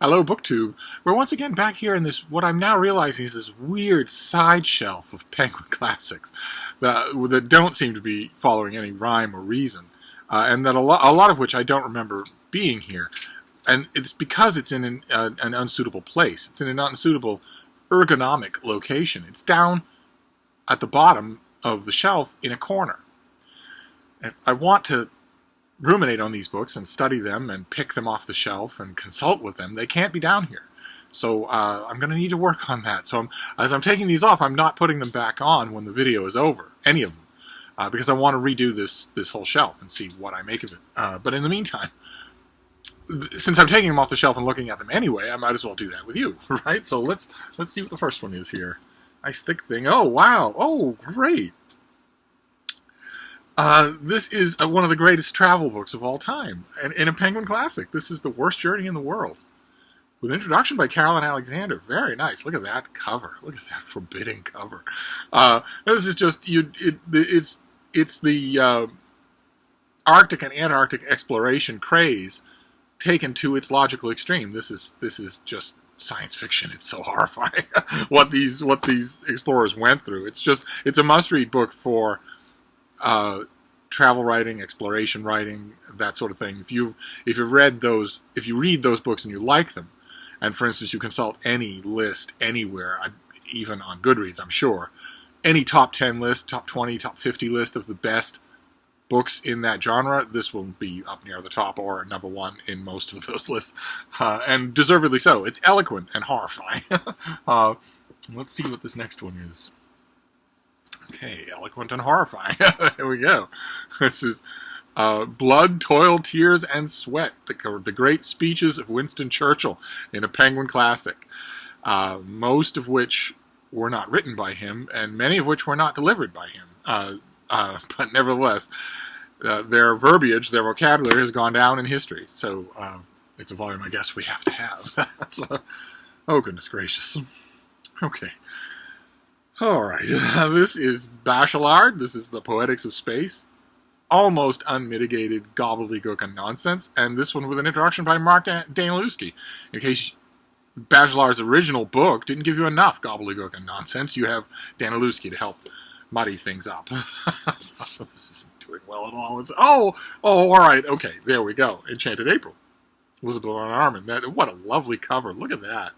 Hello, BookTube. We're once again back here in this, what I'm now realizing is this weird side shelf of Penguin classics that don't seem to be following any rhyme or reason, and that a lot of which I don't remember being here. And it's because it's in an unsuitable place. It's in an unsuitable ergonomic location. It's down at the bottom of the shelf in a corner. If I want to ruminate on these books and study them and pick them off the shelf and consult with them, they can't be down here. So I'm going to need to work on that. So as I'm taking these off, I'm not putting them back on when the video is over, any of them, because I want to redo this whole shelf and see what I make of it. But in the meantime, since I'm taking them off the shelf and looking at them anyway, I might as well do that with you, right? So let's see what the first one is here. Nice thick thing. Oh, wow. Oh, great. This is one of the greatest travel books of all time, and in a Penguin classic. This is The Worst Journey in the World, with introduction by Carolyn Alexander. Very nice. Look at that cover. Look at that forbidding cover. This is just it's the Arctic and Antarctic exploration craze taken to its logical extreme. This is just science fiction. It's so horrifying what these explorers went through. It's a must-read book for travel writing, exploration writing, that sort of thing. If you read those books and you like them, and for instance you consult any list anywhere, even on Goodreads, I'm sure, any top 10 list, top 20, top 50 list of the best books in that genre, this will be up near the top or number one in most of those lists, and deservedly so. It's eloquent and horrifying. Let's see what this next one is. Okay, eloquent and horrifying. Here we go. This is Blood, Toil, Tears, and Sweat, the great speeches of Winston Churchill in a Penguin classic, most of which were not written by him, and many of which were not delivered by him. But nevertheless, their verbiage, their vocabulary has gone down in history. So it's a volume I guess we have to have. Oh, goodness gracious. Okay. All right, this is Bachelard. This is the Poetics of Space. Almost unmitigated gobbledygook and nonsense. And this one with an introduction by Mark Danielewski. In case Bachelard's original book didn't give you enough gobbledygook and nonsense, you have Danielewski to help muddy things up. This isn't doing well at all. All right, okay, there we go. Enchanted April. Elizabeth Armin. What a lovely cover. Look at that.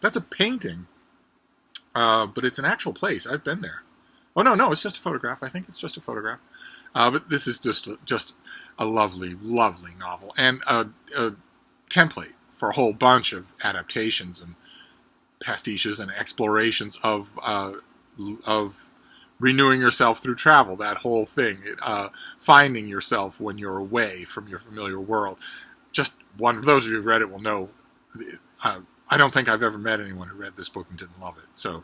That's a painting. But it's an actual place. I've been there. Oh, no, it's just a photograph. I think it's just a photograph. But this is just a lovely, lovely novel. And a template for a whole bunch of adaptations and pastiches and explorations of renewing yourself through travel, that whole thing. Finding yourself when you're away from your familiar world. Just one of those of you who've read it will know. I don't think I've ever met anyone who read this book and didn't love it. So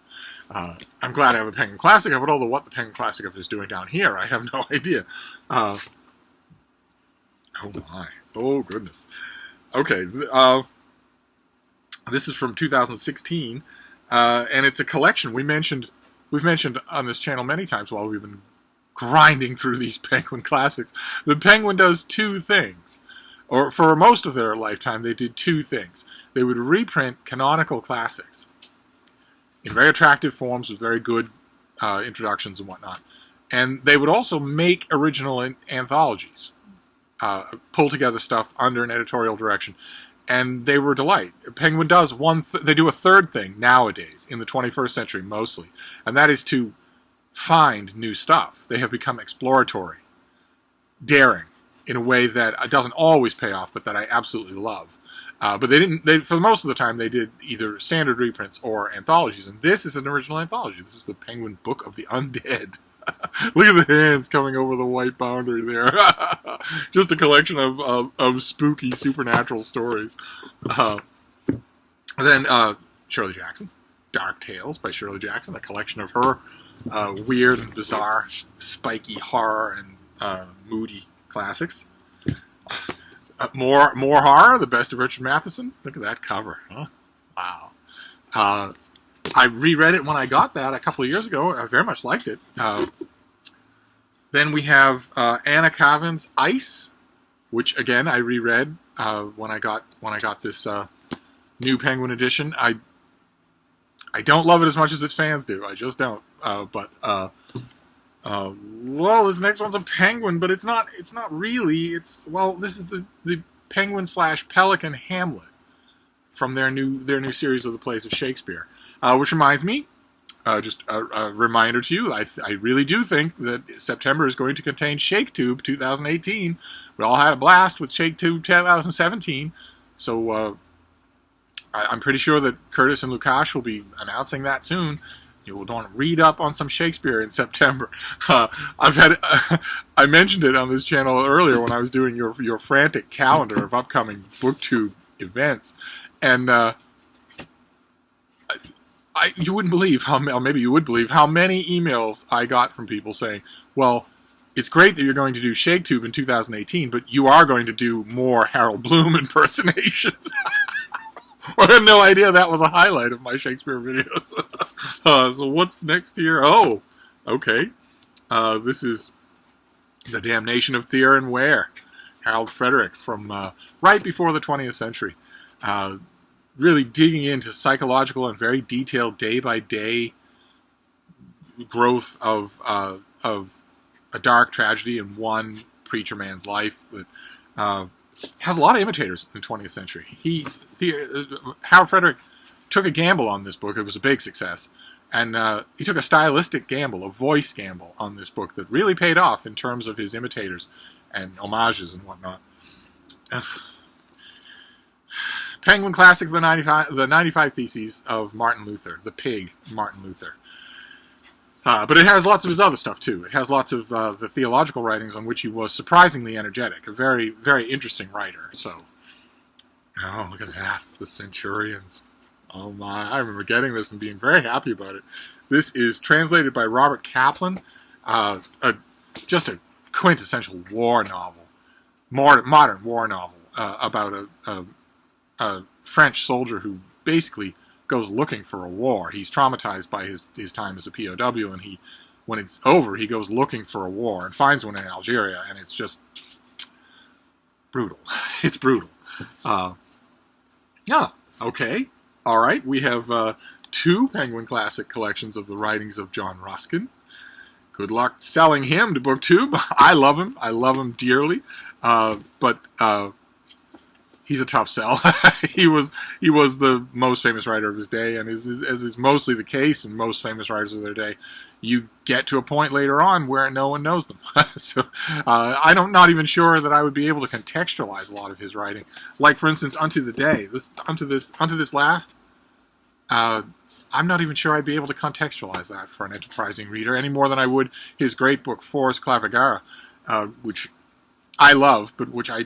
I'm glad I have a Penguin Classic of it, although what the Penguin Classic of it is doing down here, I have no idea. Oh my. Oh, goodness. Okay. This is from 2016, and it's a collection. We've mentioned on this channel many times while we've been grinding through these Penguin Classics. The Penguin does two things. Or for most of their lifetime, they did two things. They would reprint canonical classics in very attractive forms with very good introductions and whatnot. And they would also make original anthologies, pull together stuff under an editorial direction. And they were a delight. Penguin does they do a third thing nowadays, in the 21st century mostly, and that is to find new stuff. They have become exploratory, daring, in a way that doesn't always pay off, but that I absolutely love. But for most of the time, they did either standard reprints or anthologies, and this is an original anthology. This is the Penguin Book of the Undead. Look at the hands coming over the white boundary there. Just a collection of spooky supernatural stories. Then Shirley Jackson, Dark Tales by Shirley Jackson, a collection of her weird and bizarre, spiky horror and moody classics. More horror, The Best of Richard Matheson. Look at that cover. Huh? Wow. I reread it when I got that a couple of years ago. I very much liked it. Then we have Anna Kavan's Ice, which again I reread when I got this new Penguin edition. I don't love it as much as its fans do. I just don't. Well, this next one's a penguin, but it's not really. This is the Penguin / Pelican Hamlet from their new series of the plays of Shakespeare. Which reminds me, just a reminder to you, I really do think that September is going to contain ShakeTube 2018. We all had a blast with ShakeTube 2017, so I'm pretty sure that Curtis and Lukash will be announcing that soon. You will want to read up on some Shakespeare in September. I mentioned it on this channel earlier when I was doing your frantic calendar of upcoming BookTube events, and you wouldn't believe maybe you would believe how many emails I got from people saying, well, it's great that you're going to do ShakeTube in 2018, but you are going to do more Harold Bloom impersonations. I had no idea that was a highlight of my Shakespeare videos. So what's next here? Oh, okay. This is The Damnation of Thier and Ware, Harold Frederick from right before the 20th century. Really digging into psychological and very detailed day-by-day growth of a dark tragedy in one preacher man's life that has a lot of imitators in the 20th century. Harold Frederick took a gamble on this book. It was a big success. And he took a stylistic gamble, a voice gamble on this book that really paid off in terms of his imitators and homages and whatnot. Penguin Classic, the 95 Theses of Martin Luther, the pig Martin Luther. But it has lots of his other stuff, too. It has lots of the theological writings on which he was surprisingly energetic. A very, very interesting writer. So, oh, look at that. The Centurions. Oh, my. I remember getting this and being very happy about it. This is translated by Robert Kaplan. Just a quintessential war novel. Modern war novel about a French soldier who basically goes looking for a war. He's traumatized by his time as a POW, and when it's over, he goes looking for a war and finds one in Algeria, and it's just brutal. It's brutal. Yeah, okay. All right, we have 2 Penguin Classic collections of the writings of John Ruskin. Good luck selling him to BookTube. I love him. I love him dearly. But he's a tough sell. He was the most famous writer of his day, and as is mostly the case in most famous writers of their day, you get to a point later on where no one knows them. So I'm not even sure that I would be able to contextualize a lot of his writing. Like, for instance, Unto the Day. Unto this last. I'm not even sure I'd be able to contextualize that for an enterprising reader any more than I would his great book Forest Clavigara, which I love, but which I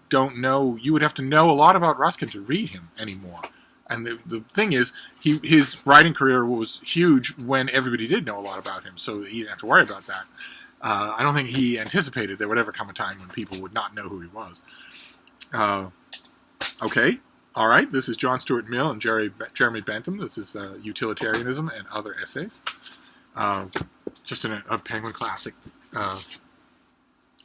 don't know. You would have to know a lot about Ruskin to read him anymore. And the thing is, his writing career was huge when everybody did know a lot about him, so he didn't have to worry about that. I don't think he anticipated there would ever come a time when people would not know who he was. Okay, all right, this is John Stuart Mill and Jeremy Bentham. This is Utilitarianism and Other Essays. Just a Penguin Classic.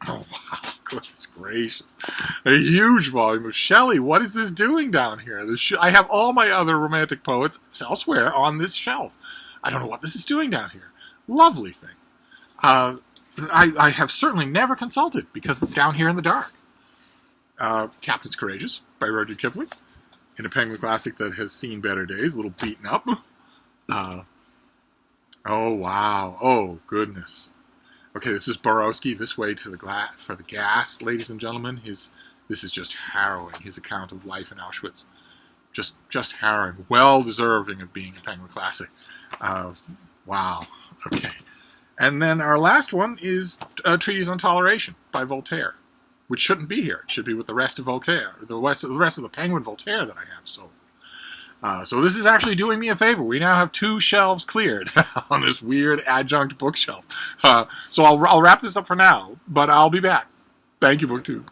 Oh, wow, goodness gracious. A huge volume of Shelley. What is this doing down here? I have all my other romantic poets elsewhere on this shelf. I don't know what this is doing down here. Lovely thing. I have certainly never consulted because it's down here in the dark. Captain's Courageous by Rudyard Kipling, in a Penguin Classic that has seen better days, a little beaten up. Oh, wow. Oh, goodness. Okay, this is Borowski, This Way to for the Gas, ladies and gentlemen. This is just harrowing, his account of life in Auschwitz. Just harrowing. Well deserving of being a Penguin Classic. Wow. Okay. And then our last one is a Treatise on Toleration by Voltaire, which shouldn't be here. It should be with the rest of Voltaire, the rest of the Penguin Voltaire that I have sold. So this is actually doing me a favor. We now have 2 shelves cleared on this weird adjunct bookshelf. So I'll wrap this up for now, but I'll be back. Thank you, BookTube.